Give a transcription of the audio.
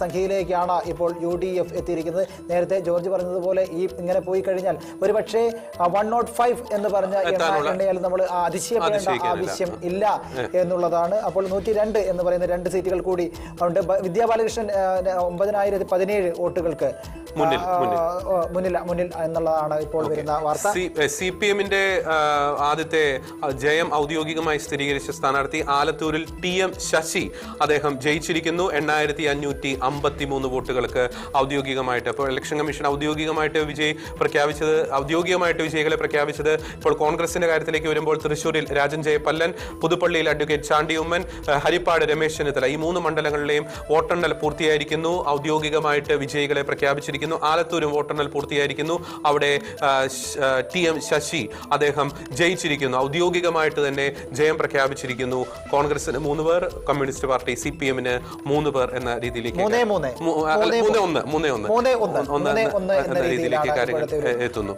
സംഖ്യയിലേക്കാണ് ഇപ്പോൾ UDF എത്തിയിരിക്കുന്നത്. നേരത്തെ ജോർജ് പറഞ്ഞതുപോലെ ഈ ഇങ്ങനെ പോയി കഴിഞ്ഞാൽ ഒരു പക്ഷേ 105 എന്ന് പറഞ്ഞ എണ്ണയാൽ നമ്മൾ അതിശയപ്പെടേണ്ട ആവശ്യം ഇല്ല എന്നുള്ളതാണ്. അപ്പോൾ 102 എന്ന് പറയുന്ന 2 സീറ്റുകൾ കൂടി ഉണ്ട്. വിദ്യാ ബാലകൃഷ്ണൻ 9017 വോട്ടുകൾക്ക് മുന്നിൽ എന്നുള്ളതാണ് ഇപ്പോൾ വരുന്ന വാർത്ത. CPM-ന്റെ ആദ്യത്തെ ജയം ഔദ്യോഗികമായി സ്ഥിരീകരിച്ച സ്ഥാനാർത്ഥി ആലത്തൂരിൽ TM ശശി അദ്ദേഹം ജയിച്ചിരിക്കുന്നു. 8553 വോട്ടുകൾക്ക് ഔദ്യോഗികമായിട്ട്. ഇപ്പോൾ ഇലക്ഷൻ കമ്മീഷൻ ഔദ്യോഗികമായിട്ട് വിജയികളെ പ്രഖ്യാപിച്ചത് ഇപ്പോൾ കോൺഗ്രസിന്റെ കാര്യത്തിലേക്ക് വരുമ്പോൾ തൃശ്ശൂരിൽ രാജൻ ജയപല്ലൻ, പുതുപ്പള്ളിയിൽ അഡ്വക്കേറ്റ് ചാണ്ടി ഉമ്മൻ, ഹരിപ്പാട് രമേശ് ചെന്നിത്തല ഈ 3 മണ്ഡലങ്ങളിലെയും വോട്ടെണ്ണൽ പൂർത്തിയായിരിക്കുന്നു. ഔദ്യോഗികമായിട്ട് വിജയികളെ പ്രഖ്യാപിച്ചിരിക്കുന്നു. ആലത്തൂരും വോട്ടെണ്ണൽ പൂർത്തിയായിരിക്കുന്നു. അവിടെ TM ശശി അദ്ദേഹം ജയിച്ചിരിക്കുന്നു. ഔദ്യോഗികമായിട്ട് തന്നെ ജയം പ്രഖ്യാപിച്ചിരിക്കുന്നു. കോൺഗ്രസിന് 3 പേർ, കമ്മ്യൂണിസ്റ്റ് പാർട്ടി CPM-ന് 3 പേർ എന്ന രീതിയിലേക്ക് രീതിയിലേക്ക് കാര്യങ്ങൾ എത്തുന്നു.